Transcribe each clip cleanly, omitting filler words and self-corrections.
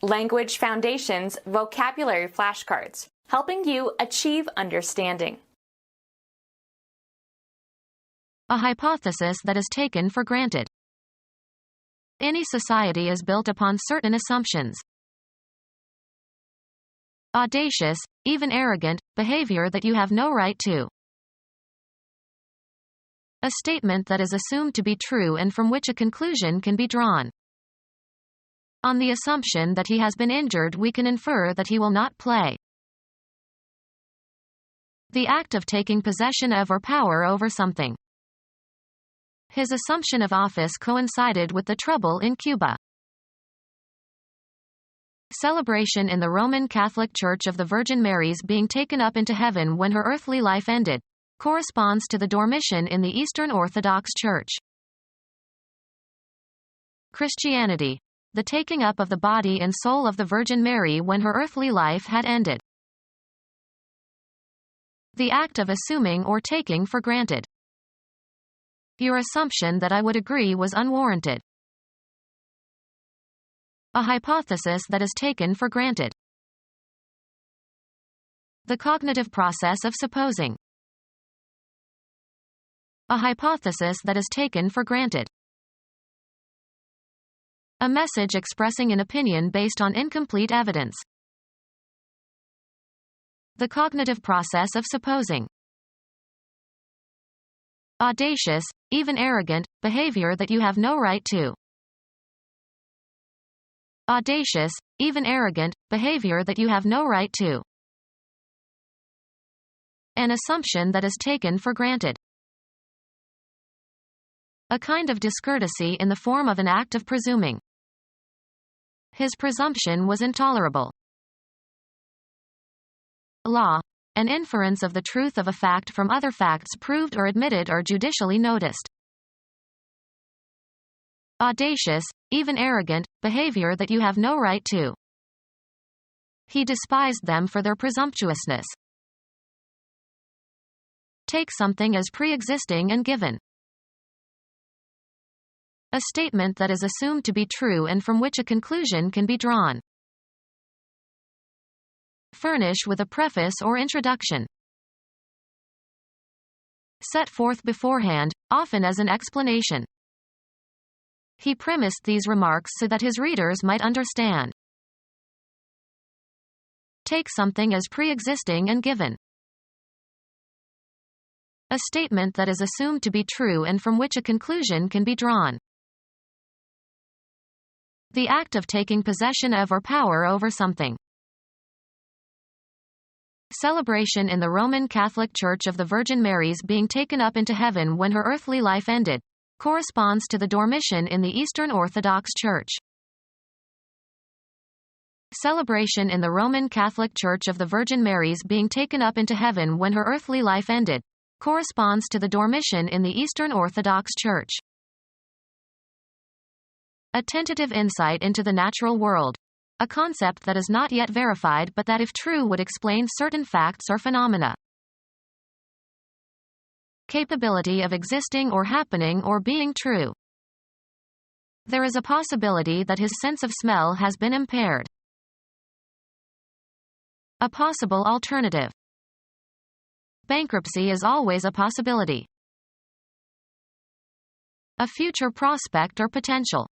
Language Foundations Vocabulary Flashcards, helping you achieve understanding. A hypothesis that is taken for granted. Any society is built upon certain assumptions. Audacious, even arrogant, behavior that you have no right to. A statement that is assumed to be true and from which a conclusion can be drawn. On the assumption that he has been injured, we can infer that he will not play. The act of taking possession of or power over something. His assumption of office coincided with the trouble in Cuba. Celebration in the Roman Catholic Church of the Virgin Mary's being taken up into heaven when her earthly life ended, corresponds to the Dormition in the Eastern Orthodox Church. Christianity. The taking up of the body and soul of the Virgin Mary when her earthly life had ended. The act of assuming or taking for granted. Your assumption that I would agree was unwarranted. A hypothesis that is taken for granted. The cognitive process of supposing. A hypothesis that is taken for granted. A message expressing an opinion based on incomplete evidence. The cognitive process of supposing. Audacious, even arrogant, behavior that you have no right to. Audacious, even arrogant, behavior that you have no right to. An assumption that is taken for granted. A kind of discourtesy in the form of an act of presuming. His presumption was intolerable. Law. An inference of the truth of a fact from other facts proved or admitted or judicially noticed. Audacious, even arrogant, behavior that you have no right to. He despised them for their presumptuousness. Take something as pre-existing and given. A statement that is assumed to be true and from which a conclusion can be drawn. Furnish with a preface or introduction. Set forth beforehand, often as an explanation. He premised these remarks so that his readers might understand. Take something as pre-existing and given. A statement that is assumed to be true and from which a conclusion can be drawn. The act of taking possession of or power over something. Celebration in the Roman Catholic Church of the Virgin Mary's being taken up into heaven when her earthly life ended, corresponds to the Dormition in the Eastern Orthodox Church. Celebration in the Roman Catholic Church of the Virgin Mary's being taken up into heaven when her earthly life ended, corresponds to the Dormition in the Eastern Orthodox Church. A tentative insight into the natural world. A concept that is not yet verified but that if true would explain certain facts or phenomena. Capability of existing or happening or being true. There is a possibility that his sense of smell has been impaired. A possible alternative. Bankruptcy is always a possibility. A future prospect or potential.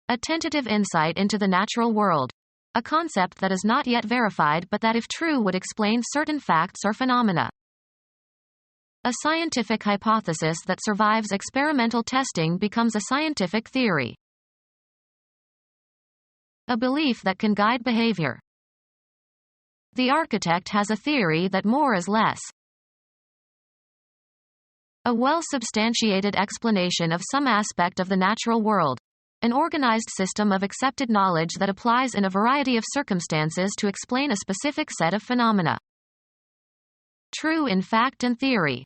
A tentative insight into the natural world. A concept that is not yet verified but that if true would explain certain facts or phenomena. A scientific hypothesis that survives experimental testing becomes a scientific theory. A belief that can guide behavior. The architect has a theory that more is less. A well-substantiated explanation of some aspect of the natural world. An organized system of accepted knowledge that applies in a variety of circumstances to explain a specific set of phenomena. True in fact and theory.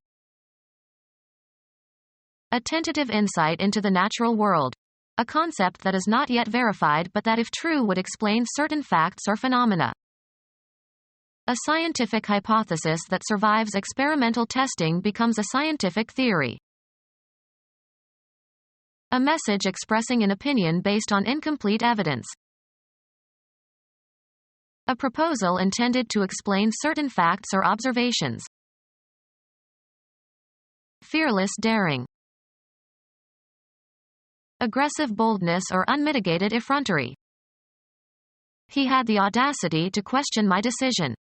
A tentative insight into the natural world. A concept that is not yet verified but that if true would explain certain facts or phenomena. A scientific hypothesis that survives experimental testing becomes a scientific theory. A message expressing an opinion based on incomplete evidence. A proposal intended to explain certain facts or observations. Fearless daring. Aggressive boldness or unmitigated effrontery. He had the audacity to question my decision.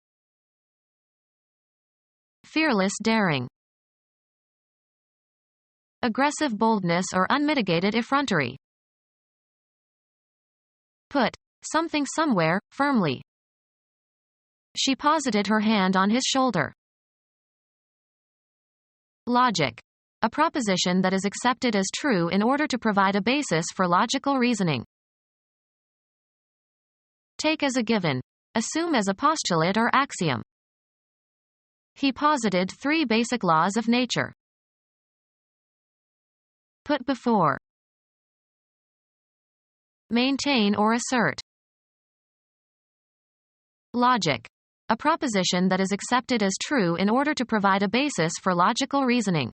Fearless daring. Aggressive boldness or unmitigated effrontery. Put something somewhere, firmly. She posited her hand on his shoulder. Logic. A proposition that is accepted as true in order to provide a basis for logical reasoning. Take as a given. Assume as a postulate or axiom. He posited 3 basic laws of nature. Put before. Maintain or assert. Logic. A proposition that is accepted as true in order to provide a basis for logical reasoning.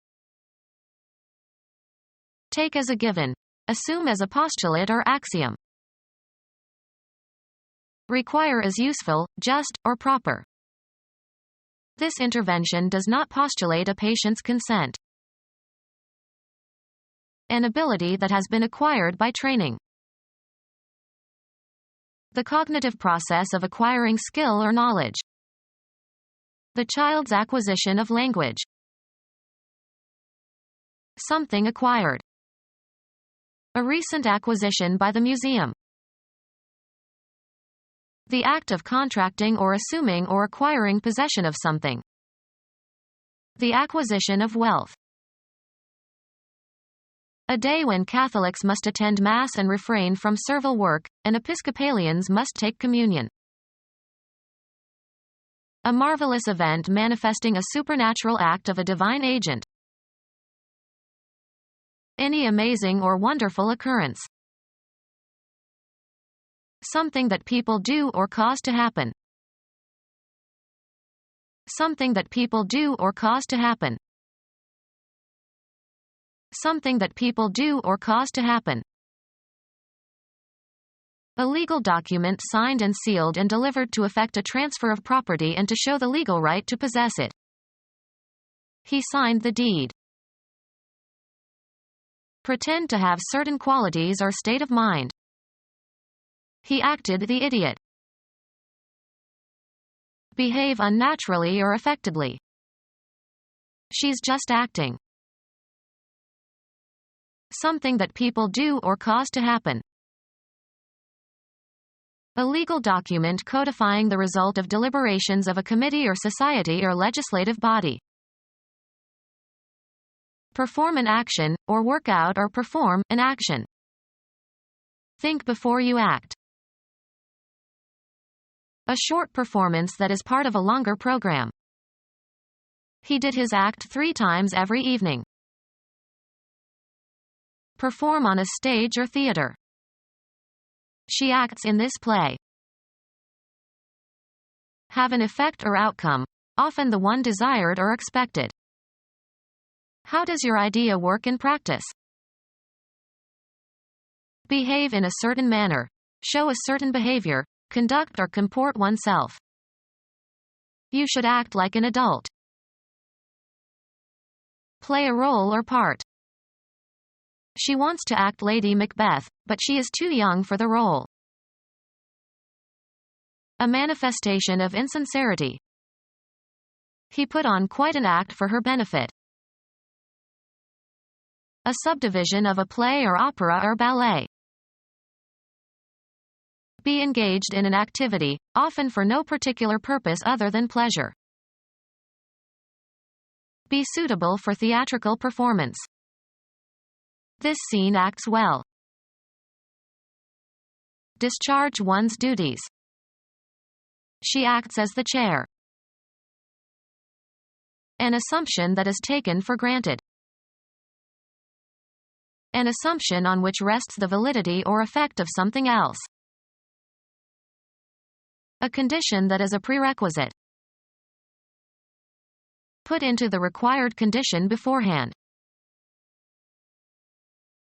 Take as a given. Assume as a postulate or axiom. Require as useful, just, or proper. This intervention does not postulate a patient's consent. An ability that has been acquired by training. The cognitive process of acquiring skill or knowledge. The child's acquisition of language. Something acquired. A recent acquisition by the museum. The act of contracting or assuming or acquiring possession of something. The acquisition of wealth. A day when Catholics must attend Mass and refrain from servile work, and Episcopalians must take communion. A marvelous event manifesting a supernatural act of a divine agent. Any amazing or wonderful occurrence. Something that people do or cause to happen. Something that people do or cause to happen. Something that people do or cause to happen. A legal document signed and sealed and delivered to effect a transfer of property and to show the legal right to possess it. He signed the deed. Pretend to have certain qualities or state of mind. He acted the idiot. Behave unnaturally or affectedly. She's just acting. Something that people do or cause to happen. A legal document codifying the result of deliberations of a committee or society or legislative body. Perform an action, or work out or perform an action. Think before you act. A short performance that is part of a longer program. He did his act 3 times every evening. Perform on a stage or theater. She acts in this play. Have an effect or outcome, often the one desired or expected. How does your idea work in practice? Behave in a certain manner. Show a certain behavior, conduct or comport oneself. You should act like an adult. Play a role or part. She wants to act Lady Macbeth, but she is too young for the role. A manifestation of insincerity. He put on quite an act for her benefit. A subdivision of a play or opera or ballet. Be engaged in an activity, often for no particular purpose other than pleasure. Be suitable for theatrical performance. This scene acts well. Discharge one's duties. She acts as the chair. An assumption that is taken for granted. An assumption on which rests the validity or effect of something else. A condition that is a prerequisite. Put into the required condition beforehand.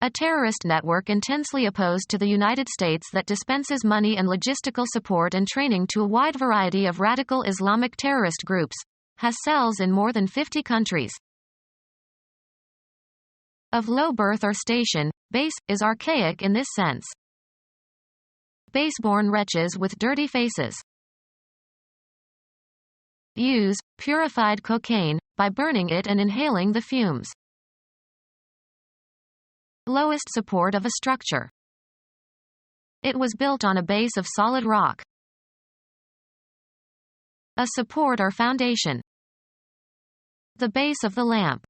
A terrorist network intensely opposed to the United States that dispenses money and logistical support and training to a wide variety of radical Islamic terrorist groups, has cells in more than 50 countries. Of low birth or station, base, is archaic in this sense. Base-born wretches with dirty faces. Use purified cocaine, by burning it and inhaling the fumes. Lowest support of a structure. It was built on a base of solid rock. A support or foundation. The base of the lamp.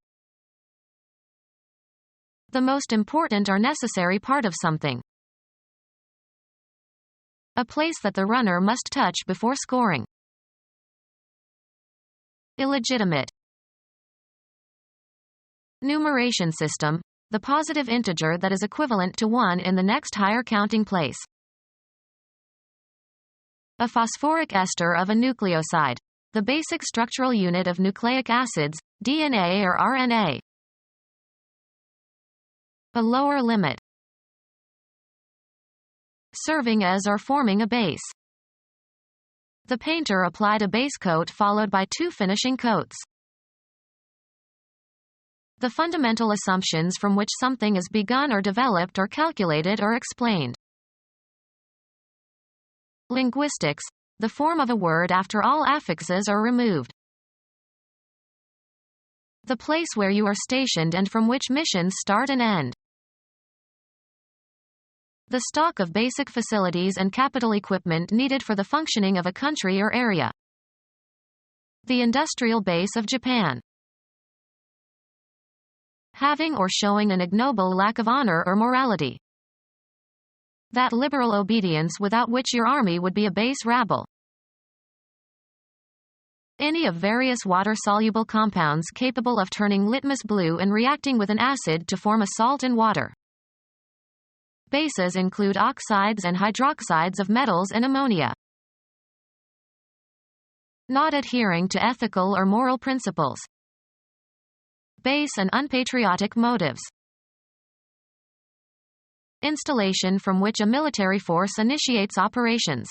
The most important or necessary part of something. A place that the runner must touch before scoring. Illegitimate. Numeration system. The positive integer that is equivalent to 1 in the next higher counting place. A phosphoric ester of a nucleoside. The basic structural unit of nucleic acids, DNA or RNA. A lower limit. Serving as or forming a base. The painter applied a base coat followed by 2 finishing coats. The fundamental assumptions from which something is begun or developed or calculated or explained. Linguistics. The form of a word after all affixes are removed. The place where you are stationed and from which missions start and end. The stock of basic facilities and capital equipment needed for the functioning of a country or area. The industrial base of Japan. Having or showing an ignoble lack of honor or morality. That liberal obedience without which your army would be a base rabble. Any of various water-soluble compounds capable of turning litmus blue and reacting with an acid to form a salt and water. Bases include oxides and hydroxides of metals and ammonia. Not adhering to ethical or moral principles. Base and unpatriotic motives. Installation from which a military force initiates operations.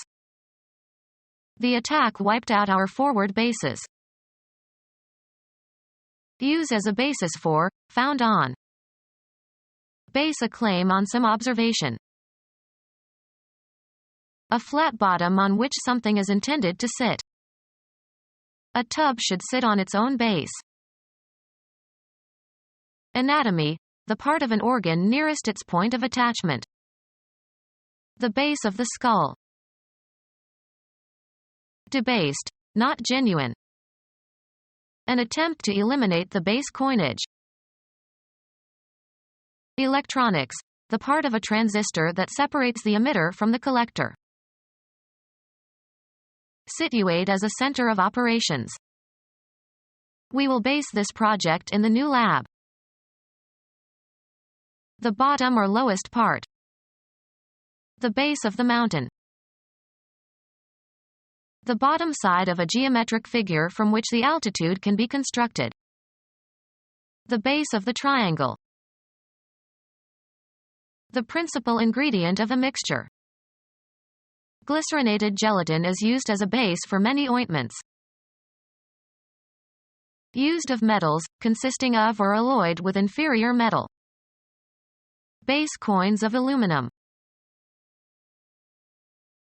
The attack wiped out our forward bases. Use as a basis for, found on. Base a claim on some observation. A flat bottom on which something is intended to sit. A tub should sit on its own base. Anatomy. The part of an organ nearest its point of attachment. The base of the skull. Debased. Not genuine. An attempt to eliminate the base coinage. Electronics. The part of a transistor that separates the emitter from the collector. Situate as a center of operations. We will base this project in the new lab. The bottom or lowest part. The base of the mountain. The bottom side of a geometric figure from which the altitude can be constructed. The base of the triangle. The principal ingredient of a mixture. Glycerinated gelatin is used as a base for many ointments. Used of metals, consisting of or alloyed with inferior metal. Base coins of aluminum.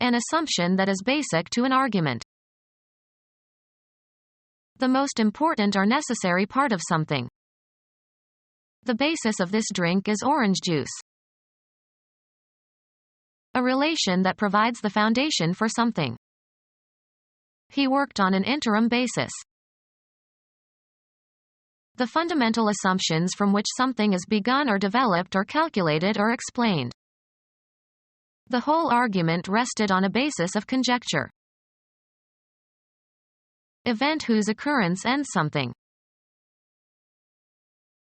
An assumption that is basic to an argument. The most important or necessary part of something. The basis of this drink is orange juice. A relation that provides the foundation for something. He worked on an interim basis. The fundamental assumptions from which something is begun or developed or calculated or explained. The whole argument rested on a basis of conjecture. Event whose occurrence ends something.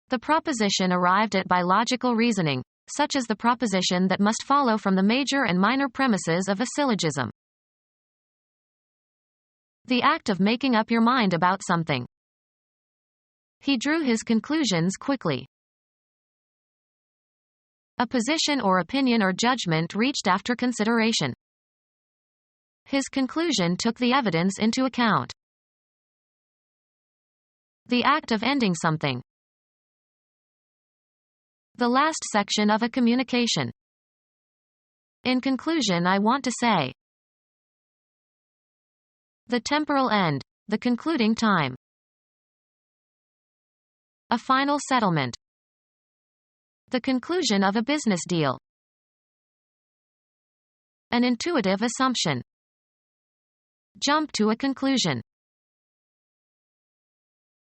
The proposition arrived at by logical reasoning, such as the proposition that must follow from the major and minor premises of a syllogism. The act of making up your mind about something. He drew his conclusions quickly. A position or opinion or judgment reached after consideration. His conclusion took the evidence into account. The act of ending something. The last section of a communication. In conclusion, I want to say. The temporal end, the concluding time. A final settlement. The conclusion of a business deal. An intuitive assumption. Jump to a conclusion.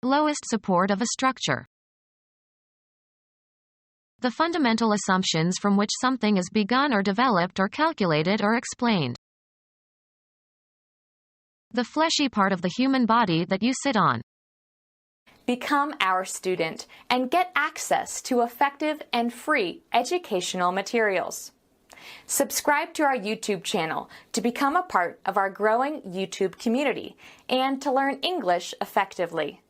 Lowest support of a structure. The fundamental assumptions from which something is begun or developed or calculated or explained. The fleshy part of the human body that you sit on. Become our student and get access to effective and free educational materials. Subscribe to our YouTube channel to become a part of our growing YouTube community and to learn English effectively.